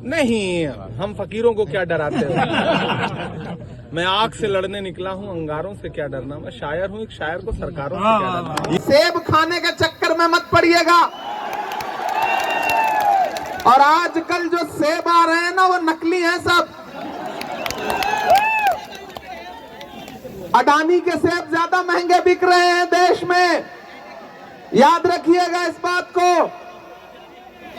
नहीं, हम फकीरों को क्या डराते हो। मैं आग से लड़ने निकला हूँ, अंगारों से क्या डरना। मैं शायर हूँ, एक शायर को सरकारों से क्या डरना। सेब खाने के चक्कर में मत पड़िएगा। और आजकल जो सेब आ रहे हैं ना, वो नकली हैं सब। अडानी के सेब ज्यादा महंगे बिक रहे हैं देश में, याद रखिएगा इस बात को।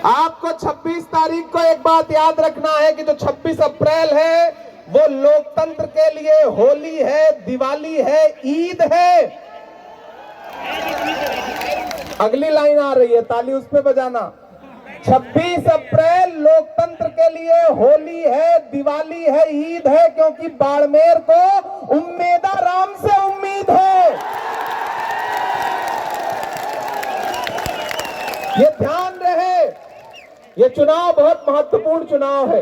आपको 26 तारीख को एक बात याद रखना है कि जो 26 अप्रैल है वो लोकतंत्र के लिए होली है, दिवाली है, ईद है। अगली लाइन आ रही है, ताली उस पे बजाना। 26 अप्रैल लोकतंत्र के लिए होली है, दिवाली है, ईद है, क्योंकि बाड़मेर को उम्मेदा राम से उम्मीद है। ये ध्यान रहे, ये चुनाव बहुत महत्वपूर्ण चुनाव है।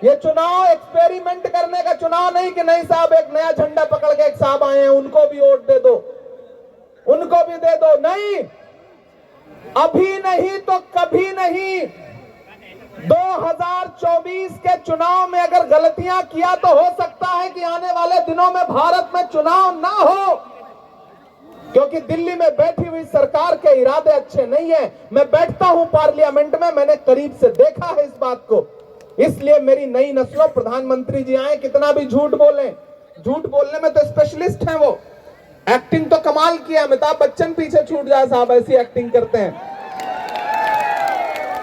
ये चुनाव एक्सपेरिमेंट करने का चुनाव नहीं कि नहीं साहब एक नया झंडा पकड़ के एक साहब आए हैं उनको भी वोट दे दो, उनको भी दे दो। नहीं, अभी नहीं तो कभी नहीं। 2024 के चुनाव में अगर गलतियां किया तो हो सकता है कि आने वाले दिनों में भारत में चुनाव ना हो, क्योंकि दिल्ली में बैठी हुई सरकार के इरादे अच्छे नहीं है। मैं बैठता हूं पार्लियामेंट में, मैंने करीब से देखा है इस बात को। इसलिए मेरी नई नस्लों, प्रधानमंत्री जी आए, कितना भी झूठ बोले, झूठ बोलने में तो स्पेशलिस्ट हैं वो। एक्टिंग तो कमाल किया, अमिताभ बच्चन पीछे छूट जाए साहब, ऐसी एक्टिंग करते हैं।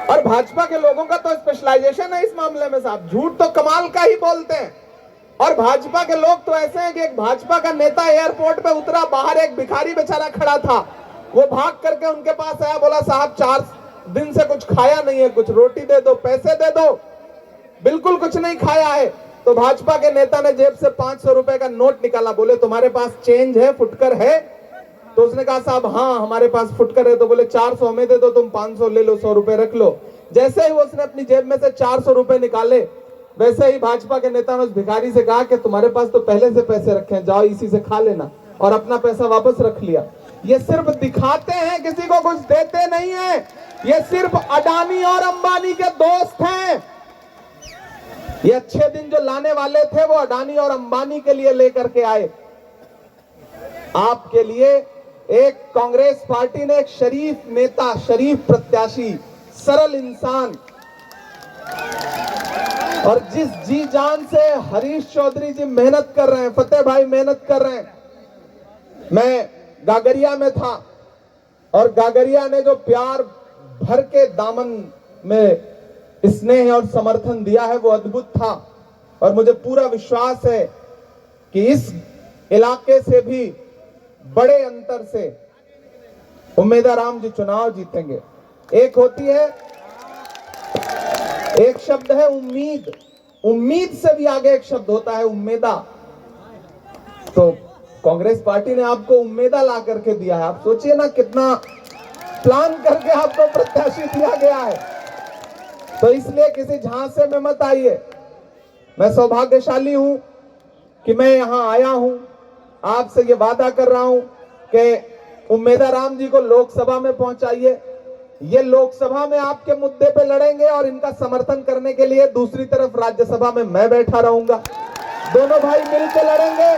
और भाजपा के लोगों का तो स्पेशलाइजेशन है इस मामले में साहब, झूठ तो कमाल का ही बोलते हैं। और भाजपा के लोग तो ऐसे हैं कि एक भाजपा का नेता एयरपोर्ट पे उतरा, बाहर एक भिखारी बेचारा खड़ा था, वो भाग करके उनके पास आया, बोला साहब 4 दिन से कुछ खाया नहीं है, कुछ रोटी दे दो, पैसे दे दो। बिल्कुल कुछ नहीं खाया है। तो भाजपा के नेता ने जेब से 500 रुपए का नोट निकाला, बोले तुम्हारे पास चेंज है, फुटकर है? तो उसने कहा साहब हाँ हमारे पास फुटकर है। तो बोले 400 हमें दे दो, तुम 500 ले लो, 100 रुपए रख लो। जैसे ही उसने अपनी जेब में से 400 रुपए निकाले, वैसे ही भाजपा के नेता ने उस भिखारी से कहा कि तुम्हारे पास तो पहले से पैसे रखे हैं, जाओ इसी से खा लेना, और अपना पैसा वापस रख लिया। ये सिर्फ दिखाते हैं, किसी को कुछ देते नहीं है। ये सिर्फ अडानी और अंबानी के दोस्त हैं। ये अच्छे दिन जो लाने वाले थे वो अडानी और अंबानी के लिए लेकर के आए। आपके लिए एक कांग्रेस पार्टी ने एक शरीफ नेता, शरीफ प्रत्याशी, सरल इंसान, और जिस जी जान से हरीश चौधरी जी मेहनत कर रहे हैं, फतेह भाई मेहनत कर रहे हैं। मैं गागरिया में था और गागरिया ने जो प्यार भर के दामन में स्नेह और समर्थन दिया है वो अद्भुत था। और मुझे पूरा विश्वास है कि इस इलाके से भी बड़े अंतर से उम्मेदा राम जी चुनाव जीतेंगे। एक होती है, एक शब्द है उम्मीद, उम्मीद से भी आगे एक शब्द होता है उम्मेदा। तो कांग्रेस पार्टी ने आपको उम्मेदा ला करके दिया है। आप सोचिए ना कितना प्लान करके आपको प्रत्याशी दिया गया है। तो इसलिए किसी झांसे में मत आइए। मैं सौभाग्यशाली हूं कि मैं यहां आया हूं, आपसे ये वादा कर रहा हूं कि उम्मेदा राम जी को लोकसभा में पहुंचाइए। ये लोकसभा में आपके मुद्दे पे लड़ेंगे और इनका समर्थन करने के लिए दूसरी तरफ राज्यसभा में मैं बैठा रहूंगा। दोनों भाई मिलकर लड़ेंगे।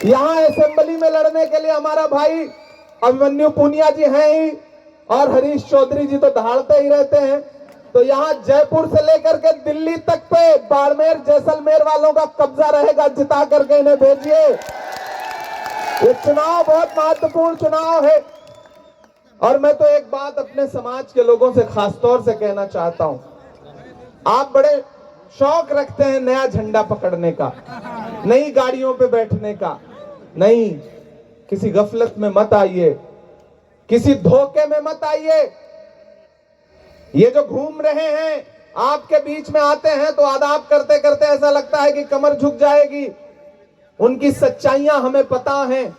यहां असेंबली में लड़ने के लिए हमारा भाई अभिमन्यु पुनिया जी हैं ही, और हरीश चौधरी जी तो दहाड़ते ही रहते हैं। तो यहां जयपुर से लेकर के दिल्ली तक पे बाड़मेर जैसलमेर वालों का कब्जा रहेगा। जिता करके इन्हें भेजिए। ये चुनाव बहुत महत्वपूर्ण चुनाव है। और मैं तो एक बात अपने समाज के लोगों से खासतौर से कहना चाहता हूं, आप बड़े शौक रखते हैं नया झंडा पकड़ने का, नई गाड़ियों पे बैठने का। नहीं, किसी गफलत में मत आइए, किसी धोखे में मत आइए। ये जो घूम रहे हैं आपके बीच में आते हैं तो आदाब करते करते ऐसा लगता है कि कमर झुक जाएगी। उनकी सच्चाइयां हमें पता हैं।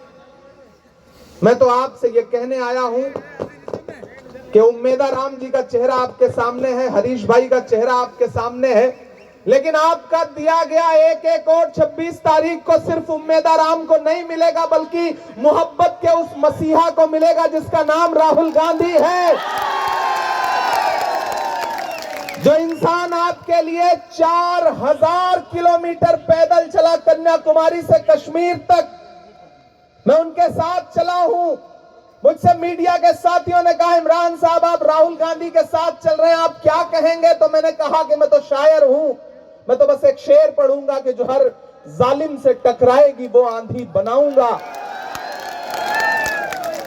मैं तो आपसे ये कहने आया हूं कि उम्मेदा राम जी का चेहरा आपके सामने है, हरीश भाई का चेहरा आपके सामने है, लेकिन आपका दिया गया एक एक वोट 26 तारीख को सिर्फ उम्मेदा राम को नहीं मिलेगा, बल्कि मोहब्बत के उस मसीहा को मिलेगा जिसका नाम राहुल गांधी है। जो इंसान आपके लिए 4000 किलोमीटर पैदल चला कन्याकुमारी से कश्मीर तक, मैं उनके साथ चला हूं। मुझसे मीडिया के साथियों ने कहा इमरान साहब आप राहुल गांधी के साथ चल रहे हैं, आप क्या कहेंगे? तो मैंने कहा कि मैं तो शायर हूं, मैं तो बस एक शेर पढ़ूंगा कि जो हर जालिम से टकराएगी वो आंधी बनाऊंगा।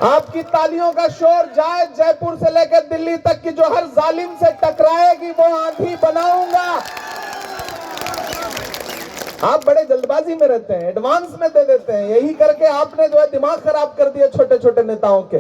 आपकी तालियों का शोर जाए जयपुर से लेकर दिल्ली तक की, जो हर जालिम से टकराएगी वो आंधी बनाऊंगा। आप बड़े जल्दबाजी में रहते हैं, एडवांस में दे देते हैं, यही करके आपने जो है दिमाग खराब कर दिया छोटे छोटे नेताओं के।